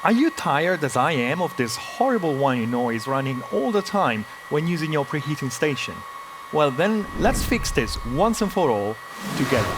Are you tired as I am of this horrible whining noise running all the time when using your preheating station? Well then, let's fix this once and for all together.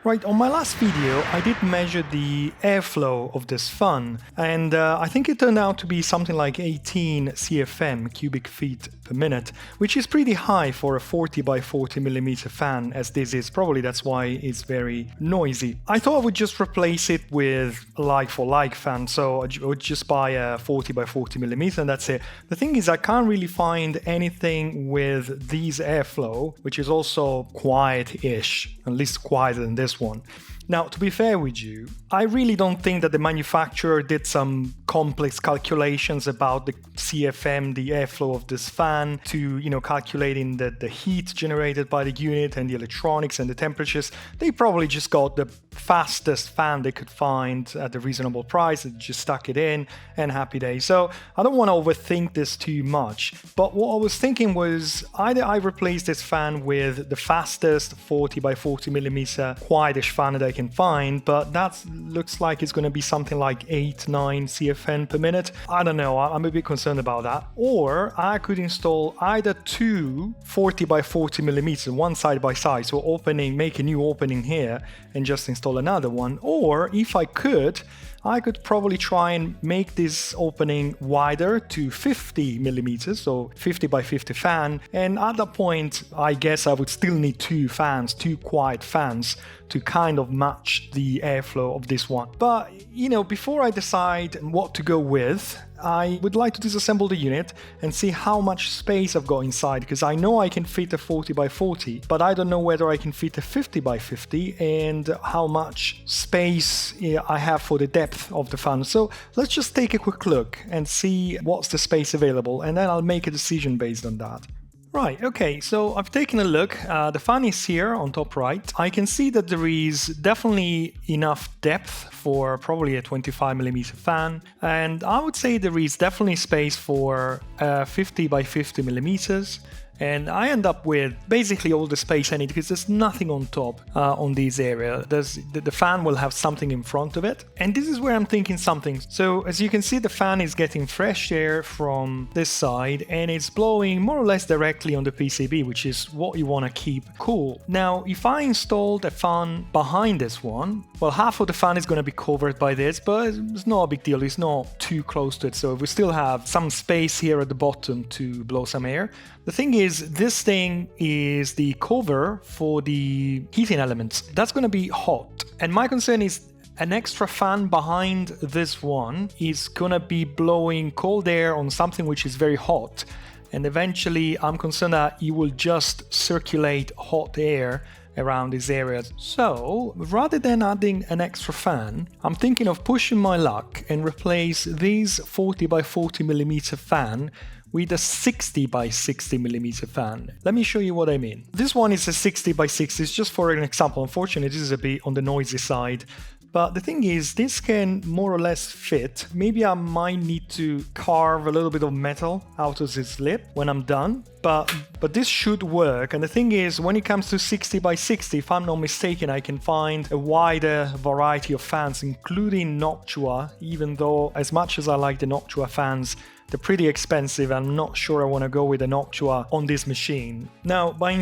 Right, on my last video I did measure the airflow of this fan, and I think it turned out to be something like 18 CFM, cubic feet per minute, which is pretty high for a 40 by 40 millimeter fan, as this is. Probably that's why it's very noisy. I thought I would just replace it with a like-for-like fan, so I would just buy a 40 by 40 millimeter and that's it. The thing is, I can't really find anything with these airflow, which is also quiet-ish, at least quieter than this one. Now, to be fair with you, I really don't think that the manufacturer did some complex calculations about the CFM, the airflow of this fan, to, calculating the heat generated by the unit and the electronics and the temperatures. They probably just got the fastest fan they could find at a reasonable price and just stuck it in, and happy days. So I don't want to overthink this too much. But what I was thinking was either I replace this fan with the fastest 40 by 40 millimeter quietish fan that I can find, but that looks like it's going to be something like 8-9 CFM per minute. I don't know, I'm a bit concerned about that. Or I could install either two 40 by 40 millimeters, one side by side, so make a new opening here and just install another one. Or if I could probably try and make this opening wider to 50 millimeters, so 50 by 50 fan. And at that point, I guess I would still need two quiet fans to kind of match the airflow of this one. But, before I decide what to go with, I would like to disassemble the unit and see how much space I've got inside, because I know I can fit a 40 by 40, but I don't know whether I can fit a 50 by 50 and how much space I have for the depth of the fan. So let's just take a quick look and see what's the space available, and then I'll make a decision based on that. Right, okay, so I've taken a look. The fan is here on top right. I can see that there is definitely enough depth for probably a 25 millimeter fan, and I would say there is definitely space for 50 by 50 millimeters. And I end up with basically all the space I need, because there's nothing on top on this area. The fan will have something in front of it. And this is where I'm thinking something. So as you can see, the fan is getting fresh air from this side, and it's blowing more or less directly on the PCB, which is what you want to keep cool. Now, if I installed a fan behind this one, well, half of the fan is going to be covered by this, but it's not a big deal. It's not too close to it. So we still have some space here at the bottom to blow some air. The thing is, this thing is the cover for the heating elements. That's going to be hot. And my concern is an extra fan behind this one is going to be blowing cold air on something which is very hot. And eventually, I'm concerned that it will just circulate hot air around these areas. So rather than adding an extra fan, I'm thinking of pushing my luck and replace this 40 by 40 millimeter fan with a 60 by 60 millimeter fan. Let me show you what I mean. This one is a 60 by 60, it's just for an example. Unfortunately, this is a bit on the noisy side. But the thing is, this can more or less fit. Maybe I might need to carve a little bit of metal out of this lip when I'm done. But this should work. And the thing is, when it comes to 60 by 60, if I'm not mistaken, I can find a wider variety of fans, including Noctua, even though as much as I like the Noctua fans, they're pretty expensive. I'm not sure I want to go with a Noctua on this machine. Now, by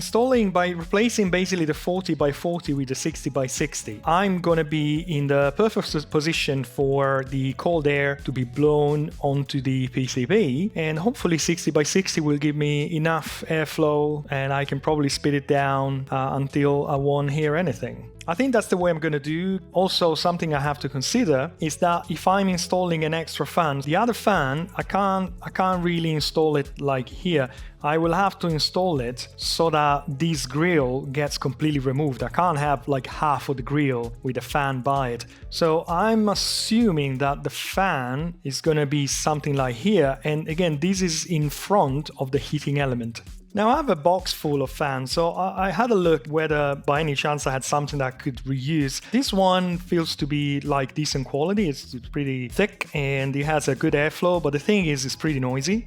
replacing basically the 40 by 40 with the 60 by 60, I'm going to be in the perfect position for the cold air to be blown onto the PCB. And hopefully 60 by 60 will give me enough airflow, and I can probably speed it down until I won't hear anything. I think that's the way I'm going to do. Also, something I have to consider is that if I'm installing an extra fan, the other fan, I can't really install it like here. I will have to install it so that this grill gets completely removed. I can't have like half of the grill with a fan by it. So I'm assuming that the fan is going to be something like here. And again, this is in front of the heating element. Now I have a box full of fans, so I had a look whether by any chance I had something that I could reuse. This one feels to be like decent quality, it's pretty thick and it has a good airflow, but the thing is it's pretty noisy.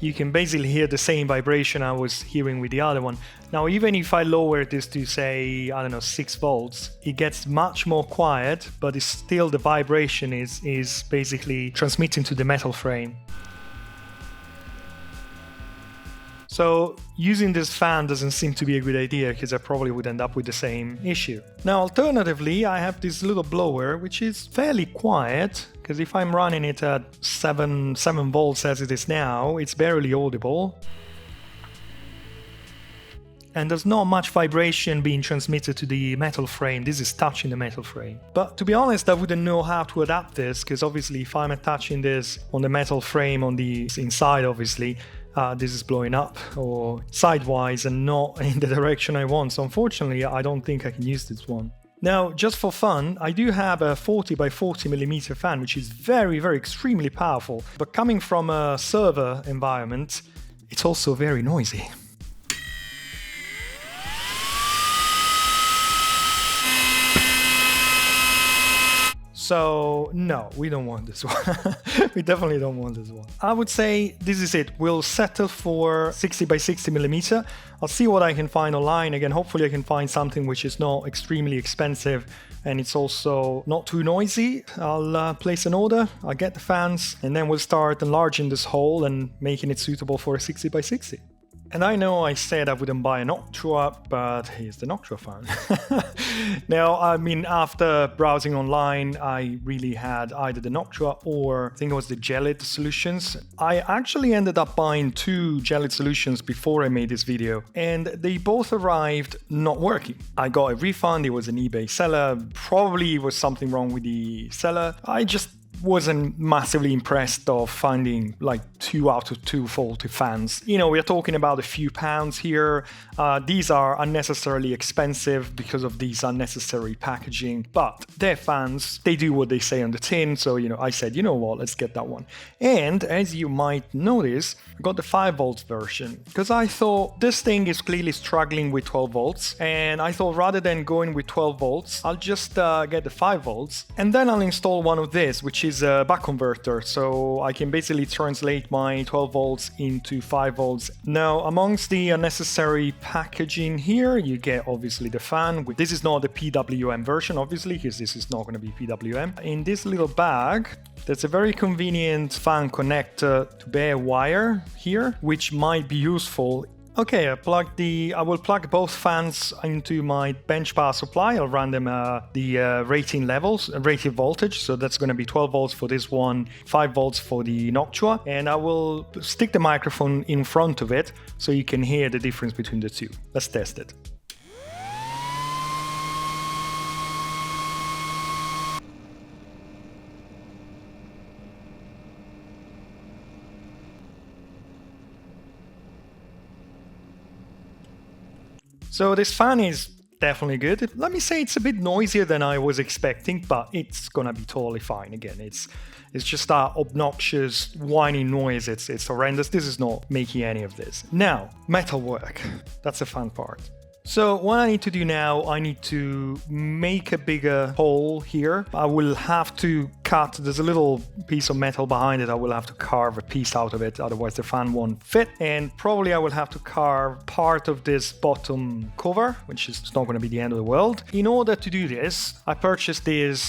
you can basically hear the same vibration I was hearing with the other one. Now, even if I lower this to say, I don't know, 6 volts, it gets much more quiet, but it's still the vibration is basically transmitting to the metal frame. So using this fan doesn't seem to be a good idea because I probably would end up with the same issue. Now, alternatively, I have this little blower, which is fairly quiet, because if I'm running it at 7 volts as it is now, it's barely audible. And there's not much vibration being transmitted to the metal frame. This is touching the metal frame. But to be honest, I wouldn't know how to adapt this, because obviously if I'm attaching this on the metal frame on the inside, obviously, this is blowing up or sidewise and not in the direction I want. So unfortunately, I don't think I can use this one. Now, just for fun, I do have a 40 by 40 millimeter fan, which is very, very extremely powerful. But coming from a server environment, it's also very noisy. So no, we don't want this one. We definitely don't want this one. I would say this is it. We'll settle for 60 by 60 millimeter. I'll see what I can find online. Again, hopefully I can find something which is not extremely expensive and it's also not too noisy. I'll place an order, I'll get the fans, and then we'll start enlarging this hole and making it suitable for a 60 by 60. And I know I said I wouldn't buy a Noctua, but here's the Noctua fan. Now, I mean, after browsing online, I really had either the Noctua or I think it was the Gelid solutions. I actually ended up buying 2 Gelid solutions before I made this video, and they both arrived not working. I got a refund, it was an eBay seller, probably was something wrong with the seller. I just wasn't massively impressed of finding like 2 out of 2 faulty fans. You know, we're talking about a few pounds here. These are unnecessarily expensive because of these unnecessary packaging, but they're fans. They do what they say on the tin. So, you know, I said, you know what, let's get that one. And as you might notice, I got the 5 volts version because I thought this thing is clearly struggling with 12 volts. And I thought rather than going with 12 volts, I'll just get the 5 volts and then I'll install one of this, which is a buck converter, so I can basically translate my 12 volts into 5 volts. Now, amongst the unnecessary packaging here, you get obviously the fan. This is not the PWM version, obviously, because this is not going to be PWM. In this little bag, there's a very convenient fan connector to bare wire here, which might be useful. Okay, I will plug both fans into my bench power supply. I'll run them the rating levels, rated voltage. So that's going to be 12 volts for this one, 5 volts for the Noctua. And I will stick the microphone in front of it so you can hear the difference between the two. Let's test it. So this fan is definitely good. Let me say it's a bit noisier than I was expecting, but it's gonna be totally fine. Again, it's just that obnoxious whining noise. It's horrendous. This is not making any of this. Now, metal work. That's the fun part. So what I need to do now, I need to make a bigger hole here. I will have to cut, there's a little piece of metal behind it. I will have to carve a piece out of it, otherwise the fan won't fit. And probably I will have to carve part of this bottom cover, which is not going to be the end of the world. In order to do this, I purchased this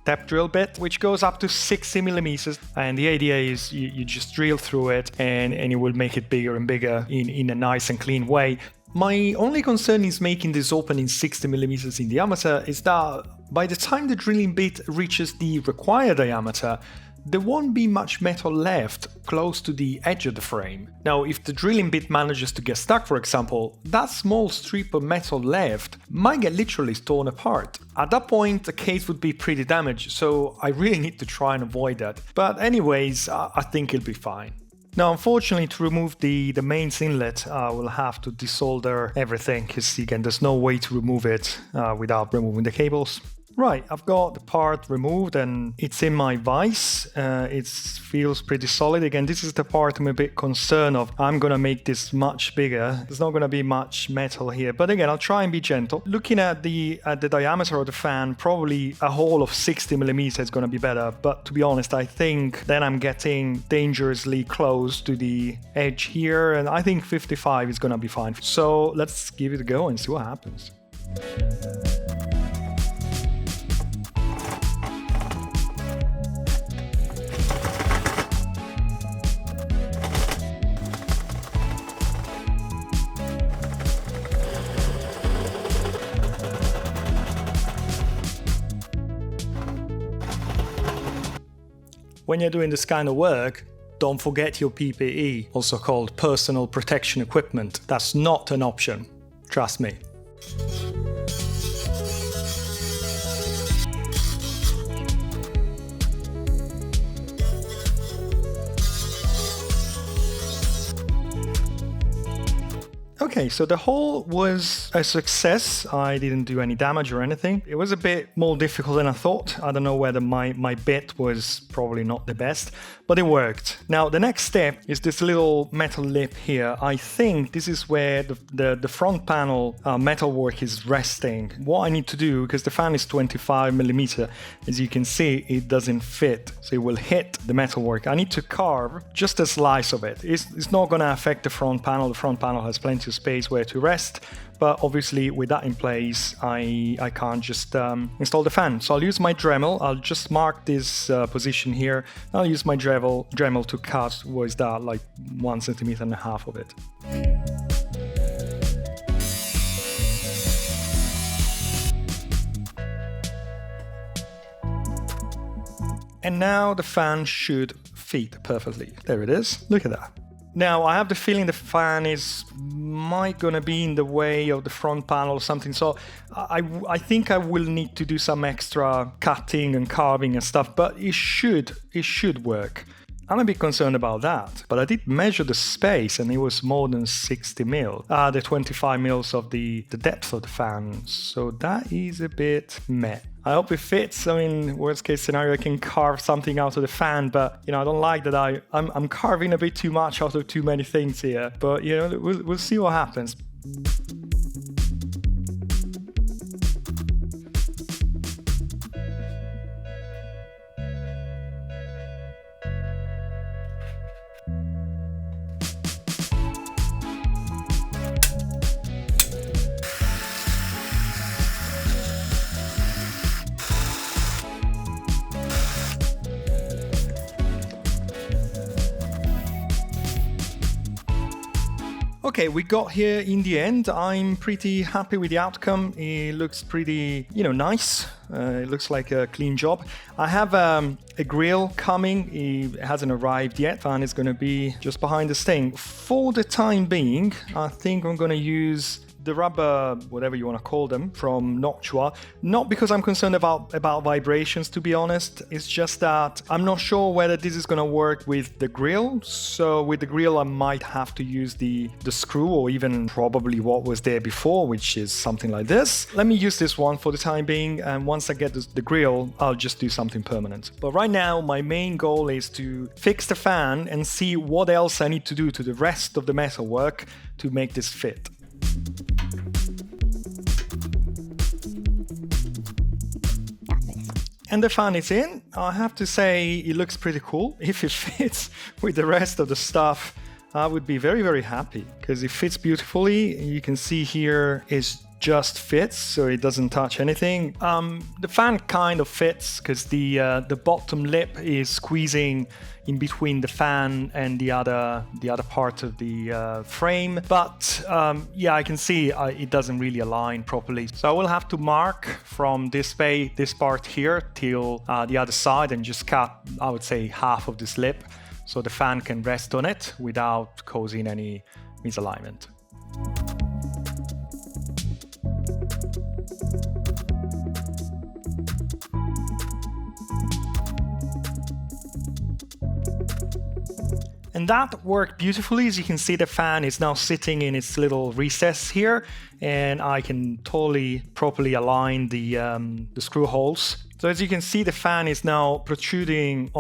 step drill bit, which goes up to 60 millimeters. And the idea is you just drill through it and it will make it bigger and bigger in a nice and clean way. My only concern is making this opening 60 millimeters in diameter is that by the time the drilling bit reaches the required diameter, there won't be much metal left close to the edge of the frame. Now, if the drilling bit manages to get stuck, for example, that small strip of metal left might get literally torn apart. At that point, the case would be pretty damaged, so I really need to try and avoid that. But anyways, I think it'll be fine. Now, unfortunately, to remove the mains inlet, I will have to desolder everything, because again, there's no way to remove it without removing the cables. Right, I've got the part removed and it's in my vise. It feels pretty solid. Again, this is the part I'm a bit concerned of. I'm gonna make this much bigger. There's not gonna be much metal here, but again, I'll try and be gentle. Looking at the diameter of the fan, probably a hole of 60 millimeters is gonna be better. But to be honest, I think then I'm getting dangerously close to the edge here, and I think 55 is gonna be fine. So let's give it a go and see what happens. When you're doing this kind of work, don't forget your PPE, also called personal protection equipment. That's not an option, trust me. Okay, so the hole was a success. I didn't do any damage or anything. It was a bit more difficult than I thought. I don't know whether my bit was probably not the best, but it worked. Now, the next step is this little metal lip here. I think this is where the front panel metalwork is resting. What I need to do, because the fan is 25 millimeter, as you can see, it doesn't fit. So it will hit the metalwork. I need to carve just a slice of it. It's not going to affect the front panel. The front panel has plenty of space where to rest, but obviously with that in place I can't just install the fan. So I'll use my Dremel. I'll just mark this position here. I'll use my Dremel to cut, what is that, like 1.5 centimeters of it. And now the fan should fit perfectly. There it is, look at that. Now, I have the feeling the fan might gonna be in the way of the front panel or something, so I think I will need to do some extra cutting and carving and stuff, but it should work. I'm a bit concerned about that, but I did measure the space and it was more than 60 mil. The 25 mils of the depth of the fan, so that is a bit meh. I hope it fits. I mean, worst case scenario, I can carve something out of the fan, but I don't like that I'm carving a bit too much out of too many things here. But we'll see what happens. Okay, we got here in the end. I'm pretty happy with the outcome. It looks pretty, nice. It looks like a clean job. I have a grill coming. It hasn't arrived yet, and it's going to be just behind this thing. For the time being, I think I'm going to use the rubber, whatever you want to call them, from Noctua. Not because I'm concerned about vibrations, to be honest. It's just that I'm not sure whether this is going to work with the grill. So with the grill, I might have to use the screw, or even probably what was there before, which is something like this. Let me use this one for the time being, and once I get the grill, I'll just do something permanent. But right now, my main goal is to fix the fan and see what else I need to do to the rest of the metalwork to make this fit. And the fan is in. I have to say it looks pretty cool. If it fits with the rest of the stuff, I would be very, very happy because it fits beautifully. You can see here it just fits, so it doesn't touch anything. The fan kind of fits because the bottom lip is squeezing in between the fan and the other part of the frame. But yeah, I can see it doesn't really align properly. So I will have to mark from this part here till the other side and just cut, I would say, half of this lip so the fan can rest on it without causing any misalignment. And that worked beautifully. As you can see, the fan is now sitting in its little recess here, and I can totally properly align the screw holes. So as you can see, the fan is now protruding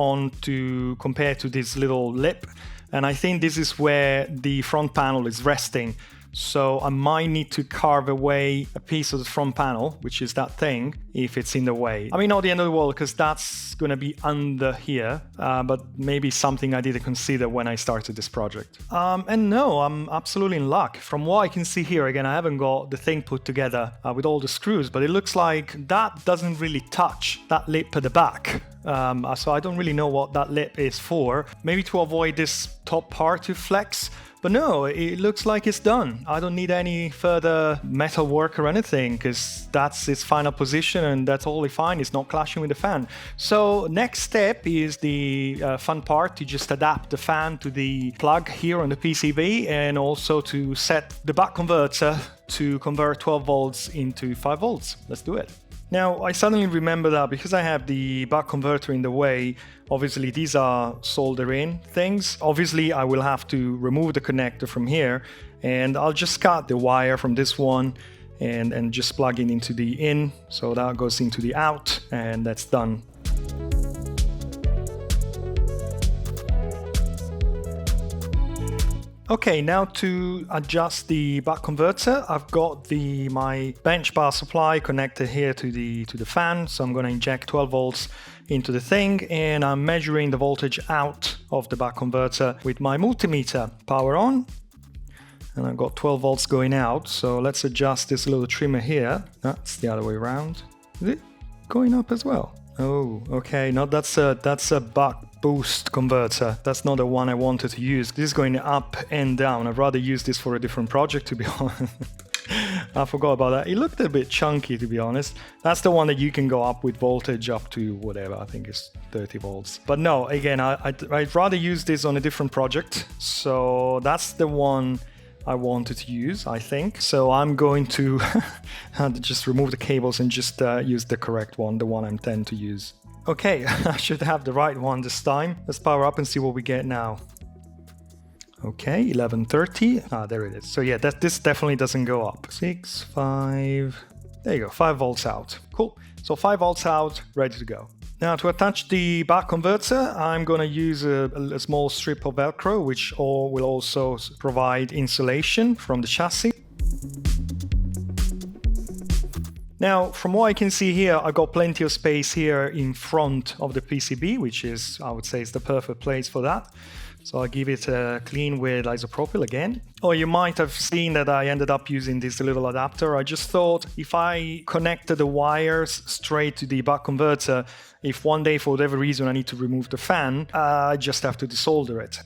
compared to this little lip. And I think this is where the front panel is resting. So I might need to carve away a piece of the front panel, which is that thing, if it's in the way. I mean, not the end of the world, because that's going to be under here, but maybe something I didn't consider when I started this project. And no, I'm absolutely in luck. From what I can see here, again, I haven't got the thing put together with all the screws, but it looks like that doesn't really touch that lip at the back. So I don't really know what that lip is for. Maybe to avoid this top part to flex. But no, it looks like it's done. I don't need any further metal work or anything, because that's its final position and that's totally fine. It's not clashing with the fan. So next step is the fun part, to just adapt the fan to the plug here on the PCB, and also to set the buck converter to convert 12 volts into 5 volts. Let's do it. Now, I suddenly remember that because I have the buck converter in the way, obviously these are solder-in things. Obviously, I will have to remove the connector from here, and I'll just cut the wire from this one and just plug it into the in. So that goes into the out, and that's done. Okay, now to adjust the buck converter, I've got my bench bar supply connected here to the fan, so I'm going to inject 12 volts into the thing, and I'm measuring the voltage out of the buck converter with my multimeter. Power on, and I've got 12 volts going out. So let's adjust this little trimmer here. That's the other way around. Is it going up as well? Oh, okay. No, that's a buck boost converter. That's not the one I wanted to use. This is going up and down. I'd rather use this for a different project, to be honest. I forgot about that. It looked a bit chunky, to be honest. That's the one that you can go up with voltage up to whatever. I think it's 30 volts. But no, again, I'd rather use this on a different project. So that's the one I wanted to use, I think. So I'm going to just remove the cables and just use the correct one, the one I intend to use. Okay, I should have the right one this time. Let's power up and see what we get now. Okay, 1130. There it is. So yeah, this definitely doesn't go up. 6, 5. There you go, 5 volts out. Cool. So 5 volts out, ready to go. Now to attach the buck converter, I'm going to use a small strip of Velcro, which will also provide insulation from the chassis. Now, from what I can see here, I've got plenty of space here in front of the PCB, which is, I would say, is the perfect place for that. So I'll give it a clean with isopropyl again. Or you might have seen that I ended up using this little adapter. I just thought if I connected the wires straight to the buck converter, if one day for whatever reason I need to remove the fan, I just have to desolder it.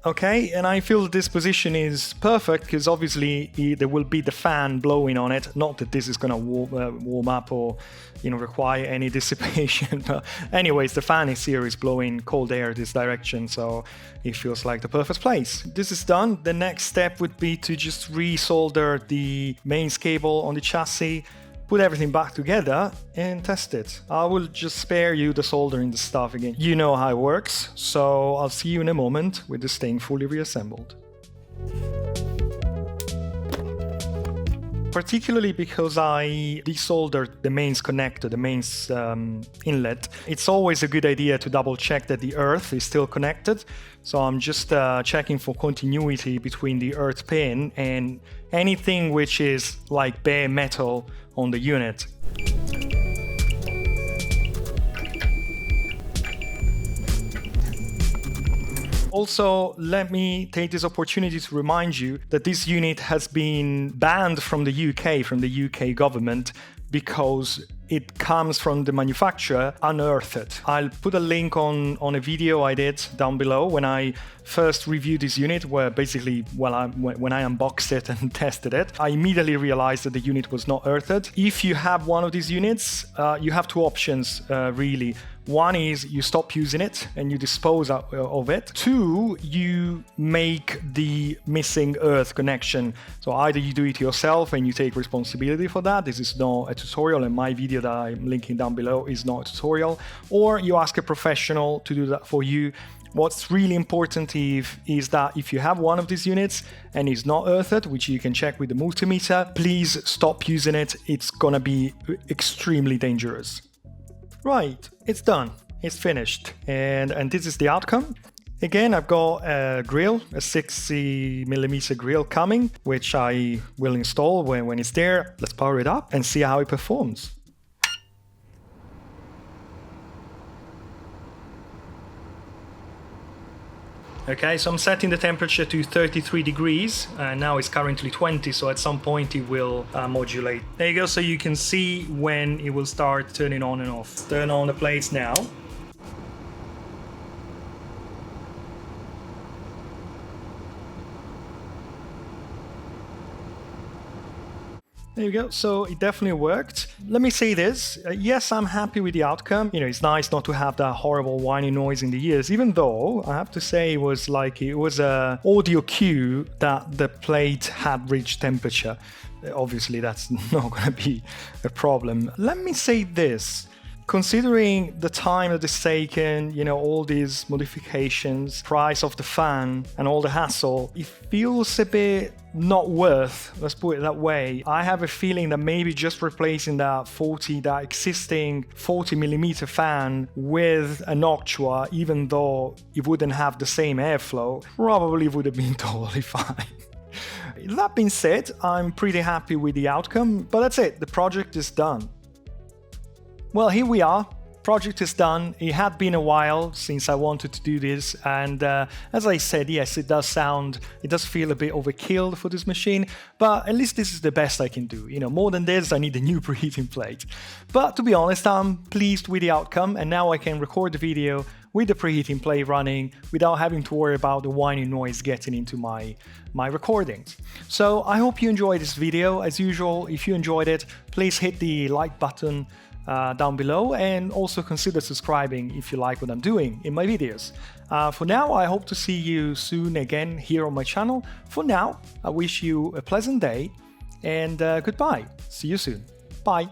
Okay, and I feel that this position is perfect because obviously there will be the fan blowing on it. Not that this is going to warm up or require any dissipation. But anyways, the fan is blowing cold air this direction, so it feels like the perfect place. This is done. The next step would be to just resolder the mains cable on the chassis, put everything back together and test it. I will just spare you the soldering the stuff again. You know how it works, so I'll see you in a moment with this thing fully reassembled. Particularly because I desoldered the mains connector, the mains inlet, it's always a good idea to double check that the earth is still connected. So I'm just checking for continuity between the earth pin and anything which is like bare metal on the unit. Also, let me take this opportunity to remind you that this unit has been banned from the UK government, because it comes from the manufacturer unearthed. I'll put a link on a video I did down below when I first reviewed this unit, where basically, when I unboxed it and tested it, I immediately realized that the unit was not earthed. If you have one of these units, you have two options, really. One is you stop using it and you dispose of it. Two, you make the missing earth connection. So either you do it yourself and you take responsibility for that. This is not a tutorial, and my video that I'm linking down below is not a tutorial, or you ask a professional to do that for you. What's really important is that if you have one of these units and it's not earthed, which you can check with the multimeter, please stop using it. It's gonna be extremely dangerous. Right, it's done. It's finished. And this is the outcome. Again, I've got a grill, a 60mm grill coming, which I will install when it's there. Let's power it up and see how it performs. Okay, so I'm setting the temperature to 33 degrees, and now it's currently 20, so at some point it will modulate. There you go, so you can see when it will start turning on and off. Turn on the plates now. There you go, so it definitely worked. Let me say this, yes, I'm happy with the outcome. You know, it's nice not to have that horrible whining noise in the ears, even though I have to say it was a audio cue that the plate had reached temperature. Obviously, that's not going to be a problem. Let me say this. Considering the time that it's taken, you know, all these modifications, price of the fan and all the hassle, it feels a bit not worth, let's put it that way. I have a feeling that maybe just replacing that existing 40mm fan with a Noctua, even though it wouldn't have the same airflow, probably would have been totally fine. That being said, I'm pretty happy with the outcome, but that's it, the project is done. Well, here we are. Project is done. It had been a while since I wanted to do this, and as I said, yes, it does feel a bit overkill for this machine, but at least this is the best I can do. You know, more than this, I need a new preheating plate. But to be honest, I'm pleased with the outcome, and now I can record the video with the preheating plate running without having to worry about the whining noise getting into my recordings. So I hope you enjoyed this video. As usual, if you enjoyed it, please hit the like button down below, and also consider subscribing if you like what I'm doing in my videos. For now, I hope to see you soon again here on my channel. For now, I wish you a pleasant day, and goodbye. See you soon. Bye.